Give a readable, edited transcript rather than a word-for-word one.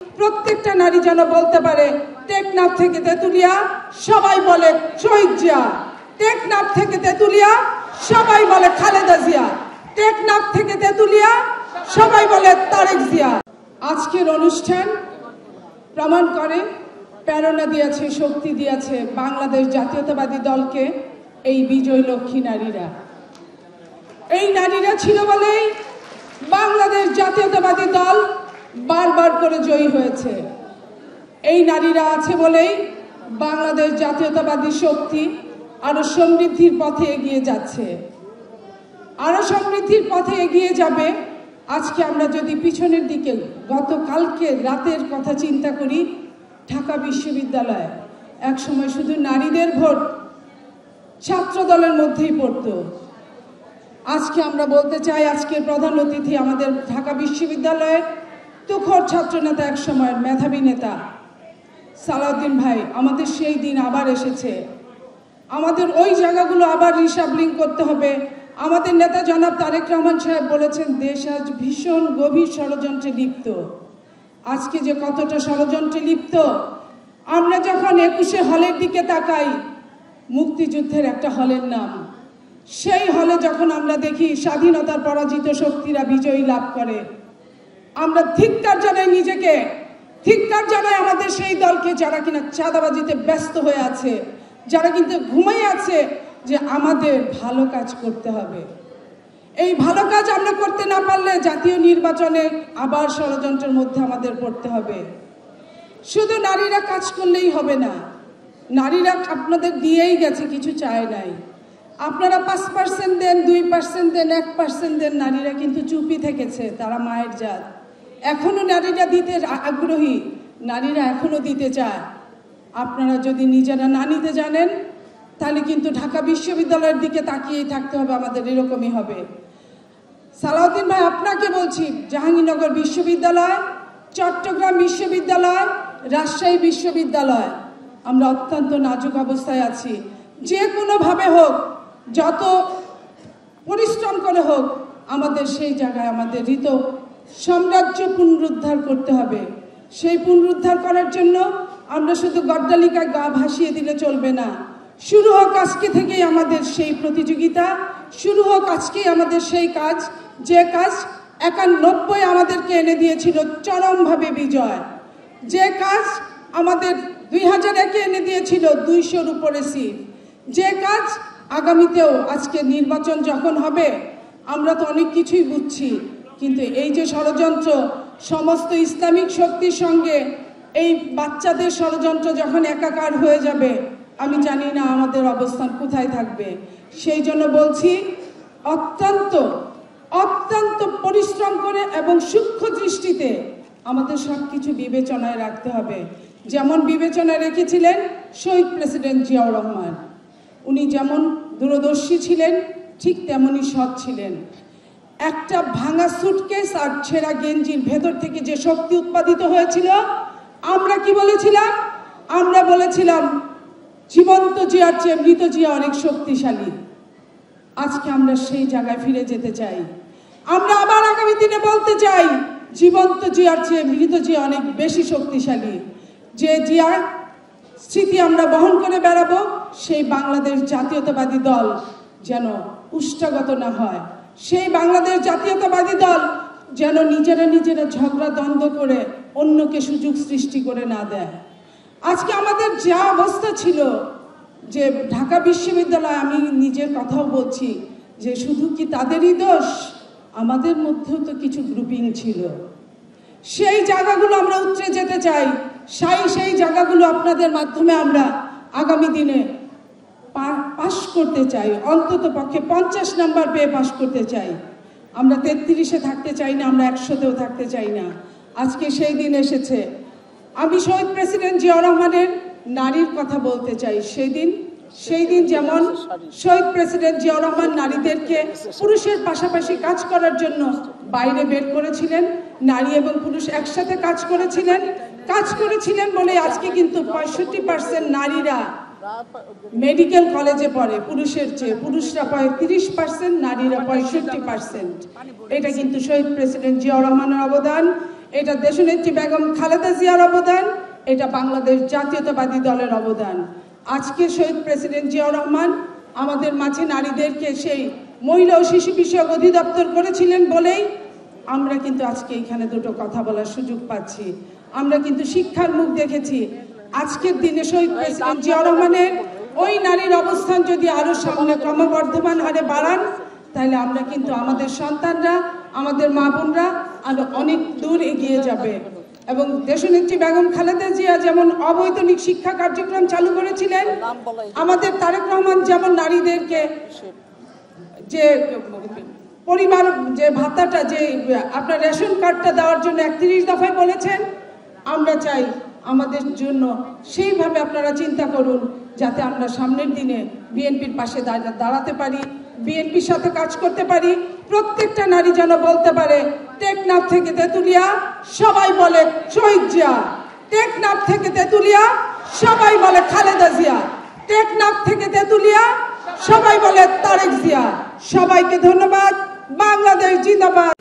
প্রত্যেকটা নারী যেন বলতে পারে টেকনাফ থেকে তেতুলিয়া সবাই বলে শহীদ জিয়া, টেকনাফ থেকে তেতুলিয়া সবাই বলে খালেদা জিয়া, টেকনাফ থেকে তেতুলিয়া সবাই বলে তারেক জিয়া। আজকের অনুষ্ঠান প্রমাণ করে, প্রেরণা দিয়েছে, শক্তি দিয়েছে বাংলাদেশ জাতীয়তাবাদী দলকে এই বিজয় লক্ষ্মী নারীরা। এই নারীরা ছিল বলেই বাংলাদেশ জাতীয়তাবাদী দল বারবার করে জয়ী হয়েছে। এই নারীরা আছে বলেই বাংলাদেশ জাতীয়তাবাদী শক্তি আরো সমৃদ্ধির পথে এগিয়ে যাচ্ছে, আরো সমৃদ্ধির পথে এগিয়ে যাবে। আজকে আমরা যদি পিছনের দিকে গতকালকে রাতের কথা চিন্তা করি, ঢাকা বিশ্ববিদ্যালয় একসময় শুধু নারীদের ভোট ছাত্র দলের মধ্যেই পড়তো। আজকে আমরা বলতে চাই, আজকের প্রধান অতিথি আমাদের ঢাকা বিশ্ববিদ্যালয়ের তুখোর ছাত্রনেতা, এক সময়ের মেধাবী নেতা সালাউদ্দিন ভাই। আমাদের সেই দিন আবার এসেছে, আমাদের ওই জায়গাগুলো আবার রিসাবলিং করতে হবে। আমাদের নেতা জনাব তারেক রহমান সাহেব বলেছেন দেশ আজ ভীষণ গভীর ষড়যন্ত্রে লিপ্ত। আজকে যে কতটা ষড়যন্ত্রে লিপ্ত, আমরা যখন 21শে হলের দিকে তাকাই, মুক্তিযুদ্ধের একটা হলের নাম, সেই হলে যখন আমরা দেখি স্বাধীনতার পরাজিত শক্তিরা বিজয়ী লাভ করে, আমরা ধিক্কার জানাই নিজেকে, ধিক্কার জানাই আমাদের সেই দলকে যারা কিনা চাঁদাবাজিতে ব্যস্ত হয়ে আছে, যারা কিন্তু ঘুমিয়ে আছে যে আমাদের ভালো কাজ করতে হবে। এই ভালো কাজ আমরা করতে না পারলে জাতীয় নির্বাচনে আবার ষড়যন্ত্রের মধ্যে আমাদের পড়তে হবে। শুধু নারীরা কাজ করলেই হবে না, নারীরা আপনাদের দিয়েই গেছে, কিছু চায় নাই। আপনারা 5% দেন, 2% দেন, 1% দেন, নারীরা কিন্তু চুপই থেকেছে। তারা মায়ের জাত, এখনো নারীরা দিতে আগ্রহী, নারীরা এখনো দিতে চায়। আপনারা যদি নিজেরা না নিতে জানেন তাহলে কিন্তু ঢাকা বিশ্ববিদ্যালয়ের দিকে তাকিয়েই থাকতে হবে, আমাদের এরকমই হবে। সালাউদ্দিন ভাই, আপনাকে বলছি, জাহাঙ্গীরনগর বিশ্ববিদ্যালয়, চট্টগ্রাম বিশ্ববিদ্যালয়, রাজশাহী বিশ্ববিদ্যালয়, আমরা অত্যন্ত নাজুক অবস্থায় আছি। যে কোনোভাবে হোক, যত পরিশ্রম করে হোক, আমাদের সেই জায়গায় আমাদের হৃত সাম্রাজ্য পুনরুদ্ধার করতে হবে। সেই পুনরুদ্ধার করার জন্য আমরা শুধু গড্ডালিকায় গা ভাসিয়ে দিলে চলবে না। শুরু হোক আজকে থেকেই আমাদের সেই প্রতিযোগিতা, শুরু হোক আজকেই আমাদের সেই কাজ, যে কাজ 91 আমাদেরকে এনে দিয়েছিল চরমভাবে বিজয়, যে কাজ আমাদের 2001-এ এনে দিয়েছিল 200-র উপরে সিট, যে কাজ আগামীতেও, আজকে নির্বাচন যখন হবে, আমরা তো অনেক কিছুই বুঝছি, কিন্তু এই যে ষড়যন্ত্র, সমস্ত ইসলামিক শক্তির সঙ্গে এই বাচ্চাদের ষড়যন্ত্র যখন একাকার হয়ে যাবে, আমি জানি না আমাদের অবস্থান কোথায় থাকবে। সেই জন্য বলছি, অত্যন্ত অত্যন্ত পরিশ্রম করে এবং সূক্ষ্ম দৃষ্টিতে আমাদের সব কিছু বিবেচনায় রাখতে হবে। যেমন বিবেচনায় রেখেছিলেন শহীদ প্রেসিডেন্ট জিয়াউর রহমান, উনি যেমন দূরদর্শী ছিলেন ঠিক তেমনই সৎ ছিলেন। একটা ভাঙা সুটকেস আর ছেঁড়া গেঞ্জির ভেতর থেকে যে শক্তি উৎপাদিত হয়েছিল, আমরা কি বলেছিলাম? আমরা বলেছিলাম জীবন্ত জিয়ার চেয়ে মৃত জিয়া অনেক শক্তিশালী। আজকে আমরা সেই জায়গায় ফিরে যেতে চাই। আমরা আবার আগামী দিনে বলতে চাই জীবন্ত জিয়ার চেয়ে মৃত জিয়া অনেক বেশি শক্তিশালী। যে জিয়ার স্মৃতি আমরা বহন করে বেড়াবো, সেই বাংলাদেশ জাতীয়তাবাদী দল যেন উষ্টাগত না হয়, সেই বাংলাদেশ জাতীয়তাবাদী দল যেন নিজেরা নিজেরা ঝগড়া দ্বন্দ্ব করে অন্যকে সুযোগ সৃষ্টি করে না দেয়। আজকে আমাদের যা অবস্থা ছিল, যে ঢাকা বিশ্ববিদ্যালয়, আমি নিজের কথাও বলছি, যে শুধু কি তাদেরই দোষ, আমাদের মধ্যেও তো কিছু গ্রুপিং ছিল। সেই জায়গাগুলো আমরা উতরে যেতে চাই, সেই জায়গাগুলো আপনাদের মাধ্যমে আমরা আগামী দিনে পাশ করতে চাই, অন্তত পক্ষে 50 নাম্বার পেয়ে পাশ করতে চাই। আমরা 33-এ থাকতে চাই না, আমরা 100-তেও থাকতে চাই না। আজকে সেই দিন এসেছে। আমি শহীদ প্রেসিডেন্ট জিয়াউর রহমানের নারীর কথা বলতে চাই। সেই দিন যেমন শহীদ প্রেসিডেন্ট জিয়াউর রহমান নারীদেরকে পুরুষের পাশাপাশি কাজ করার জন্য বাইরে বের করেছিলেন, নারী এবং পুরুষ একসাথে কাজ করেছিলেন বলে আজকে কিন্তু 65% নারীরা মেডিকেল কলেজে পড়ে পুরুষের চেয়ে। পুরুষরা 35%, নারীরা 65%। এটা কিন্তু শহীদ প্রেসিডেন্ট জিয়াউর রহমানের অবদান। এটা দেশনেত্রী বেগম খালেদা জিয়ার অবদান, এটা বাংলাদেশ জাতীয়তাবাদী দলের অবদান। আজকে শহীদ প্রেসিডেন্ট জিয়াউর রহমান আমাদের মাঝে নারীদেরকে সেই মহিলা ও শিশু বিষয়ক অধিদপ্তর করেছিলেন বলেই আমরা কিন্তু আজকে এখানে দুটো কথা বলার সুযোগ পাচ্ছি। আমরা কিন্তু শিক্ষার মুখ দেখেছি। আজকের দিনে শহীদ প্রেসিডেন্ট জিয়াউর রহমানের ওই নারীর অবস্থান যদি আরো সামনে ক্রমবর্ধমান হারে বাড়ান, তাহলে আমরা কিন্তু আমাদের সন্তানরা, আমাদের মা বোনরা আরো অনেক দূর এগিয়ে যাবে। এবং দেশনেত্রী বেগম খালেদা জিয়া যেমন অবৈতনিক শিক্ষা কার্যক্রম চালু করেছিলেন, আমাদের তারেক রহমান যেমন নারীদেরকে যে পরিবার যে ভাতাটা, যে আপনার রেশন কার্ডটা দেওয়ার জন্য 31 দফায় বলেছেন, আমরা চাই আমাদের জন্য সেইভাবে আপনারা চিন্তা করুন, যাতে আমরা সামনের দিনে বিএনপির পাশে দাঁড়াতে পারি, বিএনপির সাথে কাজ করতে পারি। প্রত্যেকটা নারী যেন বলতে পারে, টেকনাফ থেকে তেতুলিয়া সবাই বলে শহীদ জিয়া, টেকনাফ থেকে তেতুলিয়া সবাই বলে খালেদা জিয়া, টেকনাফ থেকে তেতুলিয়া সবাই বলে তারেক জিয়া। সবাইকে ধন্যবাদ। বাংলাদেশ জিন্দাবাদ।